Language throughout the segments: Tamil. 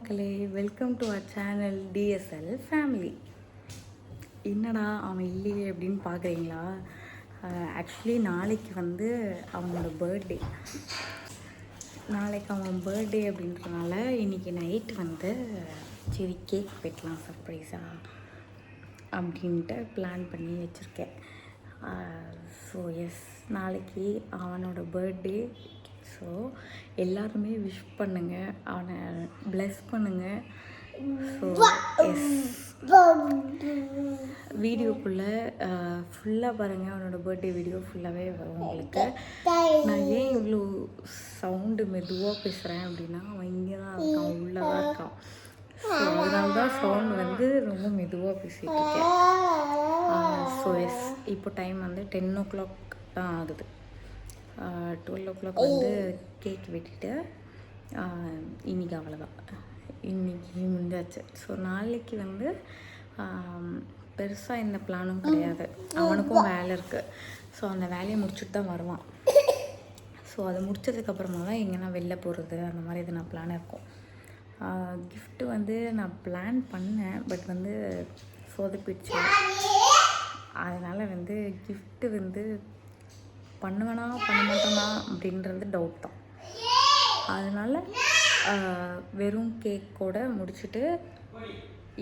மக்களே, welcome to our channel DSL family. என்னடா அவன் இல்லையே அப்படின்னு பார்க்குறீங்களா? ஆக்சுவலி நாளைக்கு வந்து அவனோட பர்த்டே. நாளைக்கு அவன் பர்த்டே அப்படின்றனால இன்றைக்கி நைட்டு வந்து சரி கேக் வெட்டலாம் சர்ப்ரைஸாக அப்படின்ட்டு பிளான் பண்ணி வச்சுருக்கேன். ஸோ எஸ், நாளைக்கு அவனோட பர்த்டே. ஸோ எல்லாருமே விஷ் பண்ணுங்கள், அவனை ப்ளெஸ் பண்ணுங்கள். ஸோ எஸ், வீடியோக்குள்ளே ஃபுல்லாக பாருங்கள். அவனோட பர்த்டே வீடியோ ஃபுல்லாகவே வரும் உங்களுக்கு. நான் ஏன் இவ்வளோ சவுண்டு மெதுவாக பேசுகிறேன் அப்படின்னா, அவன் இங்கே தான் இருக்கான், உள்ளே தான் இருக்கான். ஸோ அதனால தான் சவுண்ட் வந்து ரொம்ப மெதுவாக பேசிகிட்டு இருக்கேன். ஸோ எஸ், இப்போ டைம் வந்து 10 o'clock தான் ஆகுது. 12 o'clock வந்து கேக் வெட்டிட்டு இன்றைக்கி அவ்வளோதான், இன்றைக்கி முடிஞ்சாச்சு. ஸோ நாளைக்கு வந்து பெருசாக எந்த பிளானும் கிடையாது. அவனுக்கும் வேலை இருக்குது. ஸோ அந்த வேலையை முடிச்சுட்டு தான் வருவான். ஸோ அதை முடிச்சதுக்கப்புறமா தான் எங்கன்னா வெளில போகிறது அந்த மாதிரி எதுனா பிளான் இருக்கும். கிஃப்ட்டு வந்து நான் பிளான் பண்ணேன், பட் வந்து சொதப்பிடுச்சு. அதனால் வந்து கிஃப்ட்டு வந்து பண்ணுவேனா பண்ண மாட்டேனா அப்படின்றது டவுட் தான். அதனால் வெறும் கேக்கோடு முடிச்சுட்டு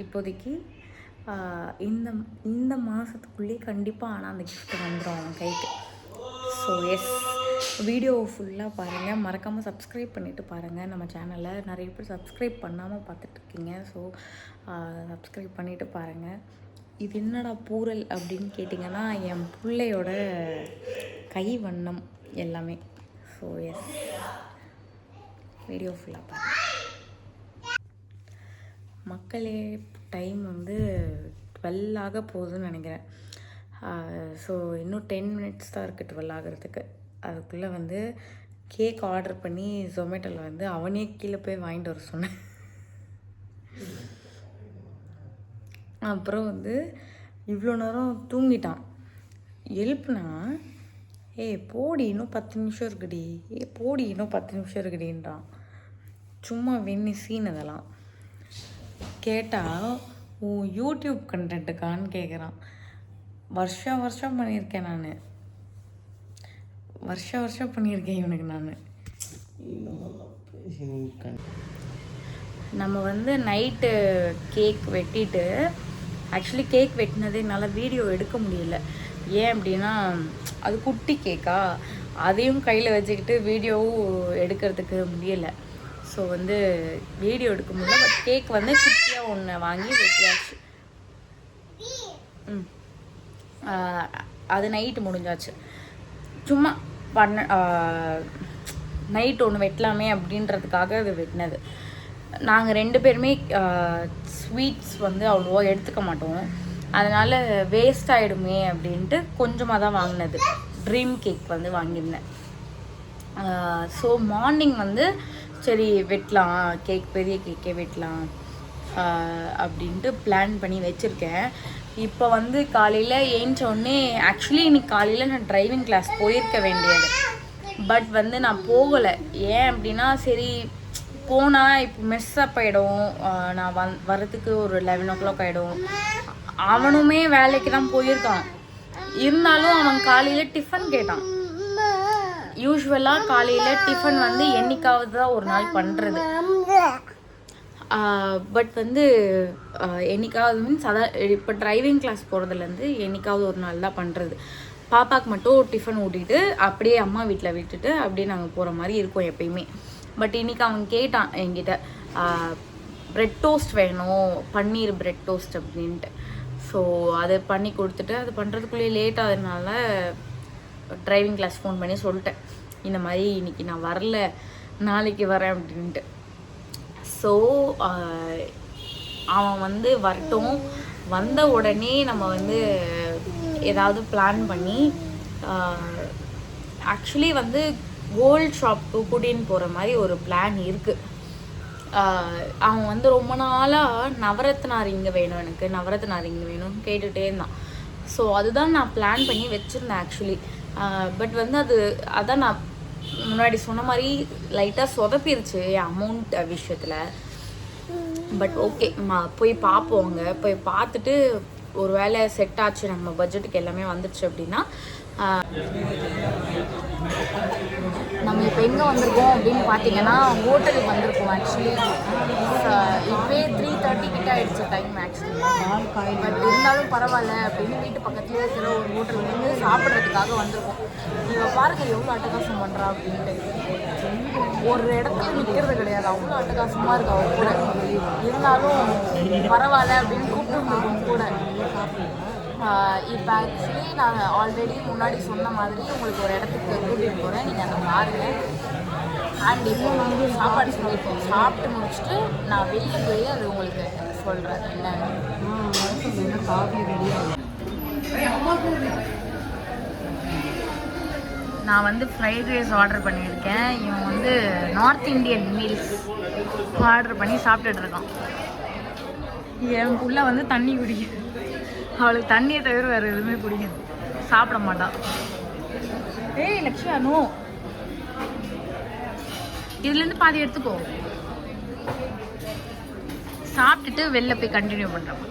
இப்போதைக்கு இந்த மாதத்துக்குள்ளேயே கண்டிப்பாக ஆனால் அந்த கிஃப்ட்டு வந்துடும் அவன் கைக்கு. ஸோ எஸ், வீடியோ ஃபுல்லாக பாருங்கள், மறக்காமல் சப்ஸ்கிரைப் பண்ணிவிட்டு பாருங்கள். நம்ம சேனலில் நிறைய பேர் சப்ஸ்கிரைப் பண்ணாமல் பார்த்துட்ருக்கீங்க. ஸோ சப்ஸ்கிரைப் பண்ணிவிட்டு பாருங்கள். இது என்னடா பூரல் அப்படின்னு கேட்டிங்கன்னா, என் பிள்ளையோட கை வண்ணம் எல்லாமே. ஸோ எஸ், வீடியோ ஃபுல்லாக பாருங்கள் மக்களே. டைம் வந்து 12 ஆக போகுதுன்னு நினைக்கிறேன். ஸோ இன்னும் 10 minutes தான் இருக்குது 12 ஆகிறதுக்கு. அதுக்குள்ளே வந்து கேக் ஆர்டர் பண்ணி ஜொமேட்டோவில் வந்து அவனே கீழே போய் வாங்கிட்டு வர சொன்னேன். அப்புறம் வந்து இவ்வளோ நேரம் தூங்கிட்டான். எழுப்புனா, போடி இன்னும் 10 நிமிஷம் இருக்குடி, போடி இன்னும் 10 நிமிஷம் இருக்குடின்றான். சும்மா வெண்ணி சீன். அதெல்லாம் கேட்டால் உன் யூடியூப் கண்டென்ட்டுக்கான்னு கேட்குறான். வருஷம் பண்ணியிருக்கேன் நான், வருஷம் பண்ணியிருக்கேன் இவனுக்கு நான். நம்ம வந்து நைட்டு கேக் வெட்டிட்டு, ஆக்சுவலி கேக் வெட்டினது என்னால் வீடியோ எடுக்க முடியல. ஏன் அப்படின்னா அது குட்டி கேக்கா, அதையும் கையில் வச்சுக்கிட்டு வீடியோவும் எடுக்கிறதுக்கு முடியலை. ஸோ வந்து வீடியோ எடுக்க முடியல. பட் கேக் வந்து குட்டியாக ஒன்று வாங்கி வெட்டியாச்சு. அது நைட்டு முடிஞ்சாச்சு. சும்மா நைட் ஒன்று வெட்டலாமே அப்படின்றதுக்காக அது வெட்டினது. நாங்கள் 2 பேருமே ஸ்வீட்ஸ் வந்து அவ்வளோவா எடுத்துக்க மாட்டோம். அதனால் வேஸ்ட் ஆகிடுமே அப்படின்ட்டு கொஞ்சமாக தான் வாங்கினது. ட்ரீம் கேக் வந்து வாங்கியிருந்தேன். ஸோ மார்னிங் வந்து சரி வெட்டலாம், கேக் பெரிய கேக்கே வெட்டலாம் அப்படின்ட்டு பிளான் பண்ணி வச்சுருக்கேன். இப்போ வந்து காலையில் ஏஞ்சோடனே, ஆக்சுவலி இன்னைக்கு காலையில் நான் டிரைவிங் கிளாஸ் போயிருக்க வேண்டியது. பட் வந்து நான் போகலை. ஏன் அப்படின்னா, சரி போனால் இப்போ மெஸ் அப் ஆகிடும், நான் வரத்துக்கு ஒரு 11 o'clock ஆகிடும். அவனுமே வேலைக்கு தான் போயிருக்கான். இருந்தாலும் அவன் காலையில் டிஃபன் கேட்டான். யூஸ்வலாக காலையில் டிஃபன் வந்து என்னைக்காவது தான் ஒரு நாள் பண்ணுறது. பட் வந்து என்னைக்காவது மீன்ஸ் அதான் இப்போ டிரைவிங் கிளாஸ் போகிறதுலேருந்து என்னைக்காவது ஒரு நாள் தான் பண்ணுறது. பாப்பாவுக்கு மட்டும் டிஃபன் ஊட்டிட்டு அப்படியே அம்மா வீட்டில் விட்டுட்டு அப்படியே நாங்கள் போகிற மாதிரி இருக்கும் எப்பயுமே. பட் இன்றைக்கி அவன் கேட்டான் என்கிட்ட, ப்ரெட் டோஸ்ட் வேணும், பன்னீர் ப்ரெட் டோஸ்ட் அப்படின்ட்டு. ஸோ அதை பண்ணி கொடுத்துட்டு, அது பண்ணுறதுக்குள்ளேயே லேட் ஆகுதுனால டிரைவிங் கிளாஸ் ஃபோன் பண்ணி சொல்லிட்டேன், இந்த மாதிரி இன்றைக்கி நான் வரல, நாளைக்கு வரேன் அப்படின்ட்டு. ஸோ அவன் வந்து வரட்டும். வந்த உடனே நம்ம வந்து ஏதாவது பிளான் பண்ணி, ஆக்சுவலி வந்து கோல்ட் ஷாப்புக்கு கூட்டின்னு போகிற மாதிரி ஒரு பிளான் இருக்குது. அவன் வந்து ரொம்ப நாளாக நவரத்னா ரிங்கு வேணும், எனக்கு நவரத்னா ரிங்கு வேணும்னு கேட்டுகிட்டே இருந்தான். ஸோ அதுதான் நான் பிளான் பண்ணி வச்சுருந்தேன் ஆக்சுவலி. பட் வந்து அதான் நான் முன்னாடி சொன்ன மாதிரி லைட்டாக சொதப்பிருச்சு அமௌண்ட் விஷயத்தில். பட் ஓகே போய் பார்ப்போம். அங்கே போய் பார்த்துட்டு ஒரு வேளை செட் ஆச்சு, நம்ம பட்ஜெட்டுக்கு எல்லாமே வந்துடுச்சு அப்படின்னா நம்ம இப்போ எங்கே வந்திருக்கோம் அப்படின்னு பார்த்தீங்கன்னா ஹோட்டலுக்கு வந்திருக்கோம். ஆக்சுவலி இப்போயே 3:30 கிட்ட ஆகிடுச்சு டைம் ஆக்சுவலி. பட் இருந்தாலும் பரவாயில்ல அப்படின்னு வீட்டு பக்கத்துலேயே இருக்கிற ஒரு ஹோட்டலுக்கு வந்து சாப்பிட்றதுக்காக வந்திருக்கோம். இவ பாருங்கள் எவ்வளோ அட்டகாசம் பண்ணுறா அப்படின்ட்டு. ஒரு இடத்துல நிற்கிறது கிடையாது, அவ்வளோ அட்டகாசமாக இருக்கு அவ கூட. இருந்தாலும் பரவாயில்ல அப்படின்னு கூப்பிட்டு வந்திருக்கோம் கூட. இப்போ ஆக்சுவலி நான் ஆல்ரெடி முன்னாடி சொன்ன மாதிரி உங்களுக்கு ஒரு இடத்துக்கு கூட்டிகிட்டு போகிறேன், நீங்கள் அதை பாருங்கள். அண்ட் இப்போ வந்து சாப்பாடு சொல்லியிருக்கோம், சாப்பிட்டு முடிச்சுட்டு நான் வெளியே போய் அது உங்களுக்கு சொல்கிறேன் என்னன்னு. நான் வந்து ஃப்ரைட் ரைஸ் ஆர்டர் பண்ணியிருக்கேன். இவன் வந்து நார்த் இந்தியன் மீல்ஸ் ஆர்டர் பண்ணி சாப்பிட்டுட்ருக்கான். என் புள்ள வந்து தண்ணி குடிக்குது, அவளுக்கு தண்ணியை தவிர வேறு எதுவுமே பிடிக்கும், சாப்பிட மாட்டான். ஏய் லக்ஷ்யா நோ, இதுலேருந்து பாதி எடுத்துக்கோ, சாப்பிட்டுட்டு வெளில போய் கண்டினியூ பண்ணுறோம்.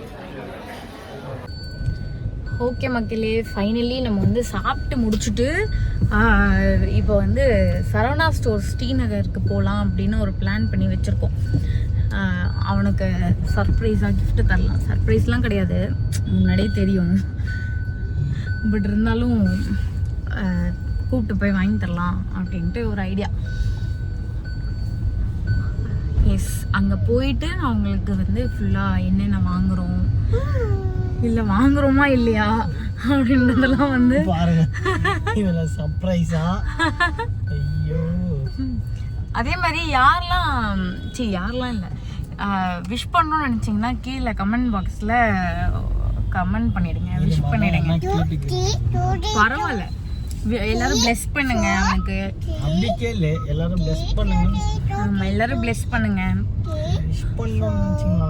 ஓகே மக்களே, ஃபைனலி நம்ம வந்து சாப்பிட்டு முடிச்சுட்டு இப்போ வந்து சரவணா ஸ்டோர்ஸ் ஸ்ரீநகருக்கு போகலாம் அப்படின்னு ஒரு பிளான் பண்ணி வச்சுருக்கோம். அவனுக்கு சர்ப்ரைஸாக கிஃப்ட்டு தரலாம். சர்ப்ரைஸ்லாம் கிடையாது, முன்னாடியே தெரியும். பட் இருந்தாலும் கூப்பிட்டு போய் வாங்கி தரலாம் அப்படின்ட்டு ஒரு ஐடியா. எஸ், அங்கே போயிட்டு அவங்களுக்கு வந்து ஃபுல்லாக என்னென்ன வாங்குகிறோம், இல்லை வாங்குகிறோமா இல்லையா அப்படின்றதெல்லாம் வந்து சர்ப்ரைஸா. ஐயோ, அதே மாதிரி யாரெல்லாம் இல்லை விஷ் பண்ணணும்னு நினச்சிங்கன்னா கீழே கமெண்ட் பாக்ஸில் கமெண்ட் பண்ணிடுங்க, விஷ் பண்ணிடுங்க. பரவாயில்ல, எல்லாரும் பிளெஸ் பண்ணுங்க அவனுக்கு. அப்படி கேளு, எல்லாரும் பிளெஸ் பண்ணுங்க. ஆமாம், எல்லாரும் பிளெஸ் பண்ணுங்க. விஷ் பண்ணணும்னு நினச்சிங்களா?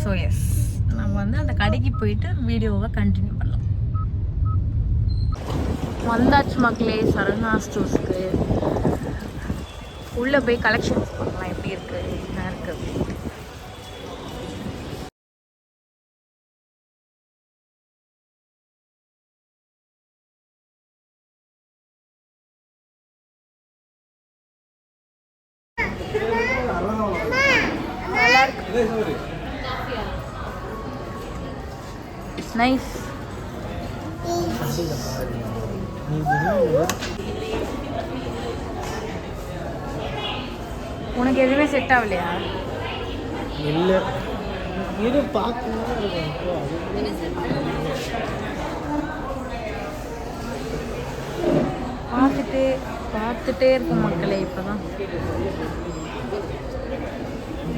ஸோ எஸ், நம்ம வந்து அந்த கடைக்கு போயிட்டு வீடியோவை கண்டினியூ பண்ணலாம். வந்தாச்சு மக்களே சரவணா ஸ்டோர்ஸ்க்கு. உள்ளே போய் கலெக்ஷன்ஸ் பார்க்கலாம், எப்படி இருக்குது என்ன இருக்குது அப்படின்ட்டு. It's nice. உனக்கு எதுவுமே செட் ஆகலையா? இல்லை, இது பார்க்கணும். பார்த்துட்டே இருக்கும் மக்களே. இப்போதான்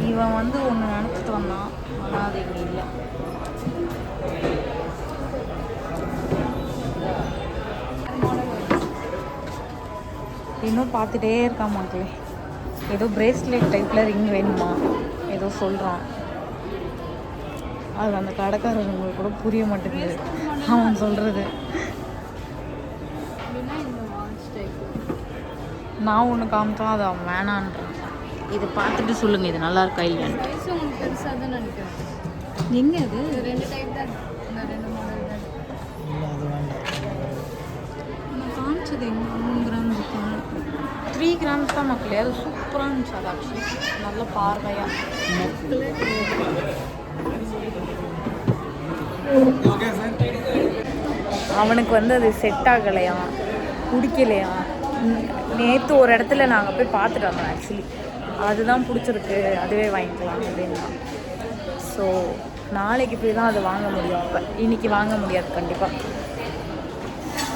இவன் வந்து ஒன்று நினச்சிட்டு வந்தான், ஆனால் அது இங்கே இல்லை. இன்னும் பார்த்துட்டே இருக்கான் மக்களே. ஏதோ பிரேஸ்லெட் டைப்பில் ரிங் வேணுமா ஏதோ சொல்கிறான். அது அந்த கடைக்காரங்களுக்கு கூட புரிய மாட்டேங்குது அவன் சொல்கிறது. நான் ஒன்று காமிச்சா அது அவன் வேணான்றான். இது பார்த்துட்டு சொல்லுங்கள், இது நல்லா இருக்கா இல்லையான்ட்டு. எங்கே அது 2 டைப் தான், 2 மாடல் தான். நான் காமிச்சது எங்கே 3 கிராம் இருக்கும், 3 கிராம்ஸ் தான் மக்களே. அது சூப்பராக இருந்துச்சு. அது ஆக்சுவலி நல்ல பார்வையாக. அவனுக்கு வந்து அது செட் ஆகலையா, பிடிக்கலையா. நேற்று ஒரு இடத்துல நாங்கள் போய் பார்த்துட்டு வந்தோம் ஆக்சுவலி, அதுதான் பிடிச்சிருக்கு, அதுவே வாங்கிக்கலாம் அப்படின்னா. ஸோ நாளைக்கு போய் தான் அது வாங்க முடியும். அப்போ இன்றைக்கி வாங்க முடியாது கண்டிப்பாக.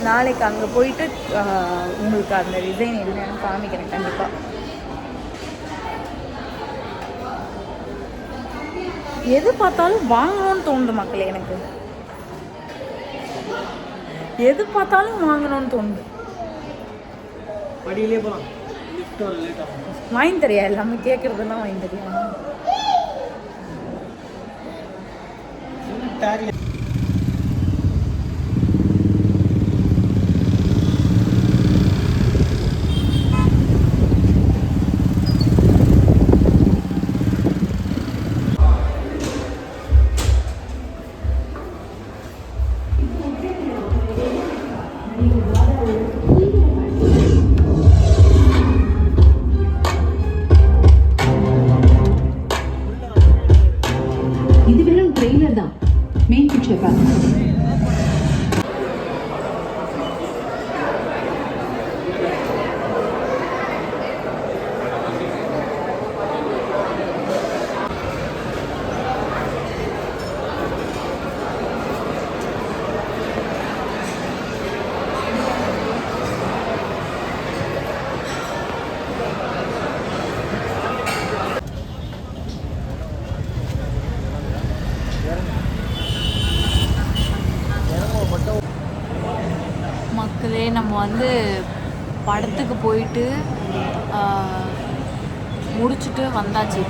நாளைக்கு அங்கே போயிட்டு உங்களுக்கு அந்த டிசைன் என்னன்னு காமிக்கிறேன் கண்டிப்பாக. எது பார்த்தாலும் வாங்கணும்னு தோணுது மக்களே. எனக்கு எது பார்த்தாலும் வாங்கணும்னு தோணுது. படியிலே போகலாம், வாங்கி தரியா? எல்லாமே கேட்குறதுலாம் வாங்கி தரியா? வந்து படத்துக்கு போயிட்டு முடிச்சுட்டு வந்தாச்சு.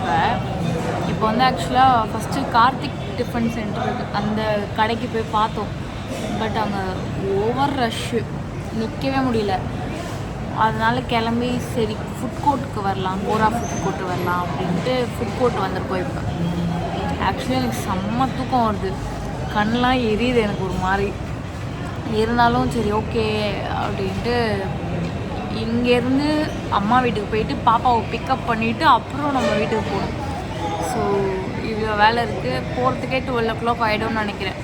இப்போ வந்து ஆக்சுவலாக ஃபஸ்ட்டு கார்த்திக் டிஃபன் சென்டர் அந்த கடைக்கு போய் பார்த்தோம். பட் அங்கே ஓவர் ரஷ்ஷு, நிற்கவே முடியல. அதனால் கிளம்பி சரி ஃபுட் கோர்ட்டுக்கு வரலாம், கோரா ஃபுட் கோர்ட்டு வரலாம் அப்படின்ட்டு ஃபுட் கோர்ட் வந்திருக்கோம். இப்போ ஆக்சுவலி எனக்கு செம்ம தூக்கம் வருது, கண்ணெலாம் எரியுது எனக்கு ஒரு மாதிரி. இருந்தாலும் சரி ஓகே அப்படின்ட்டு இங்கேருந்து அம்மா வீட்டுக்கு போயிட்டு பாப்பாவை பிக்கப் பண்ணிவிட்டு அப்புறம் நம்ம வீட்டுக்கு போகணும். ஸோ இவ்வளோ வேலை இருக்குது, போகிறதுக்கே 12 o'clock ஆகிடும்னு நினைக்கிறேன்.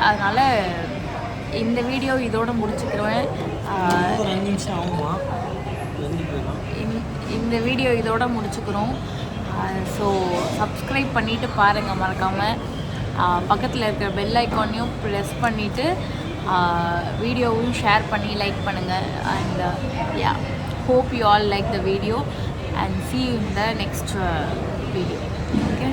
அதனால் இந்த வீடியோ இதோடு முடிச்சுக்கிறேன். ஒரு 5 நிமிஷம் ஆகுமா? இந்த வீடியோ இதோட முடிச்சுக்கிறோம். ஸோ சப்ஸ்கிரைப் பண்ணிவிட்டு பாருங்கள் மறக்காமல். பக்கத்தில் இருக்கிற பெல் ஐக்கானையும் ப்ரெஸ் பண்ணிவிட்டு வீடியோவும் ஷேர் பண்ணி லைக் பண்ணுங்கள். And yeah, hope you all like the video and see you in the next video. Okay.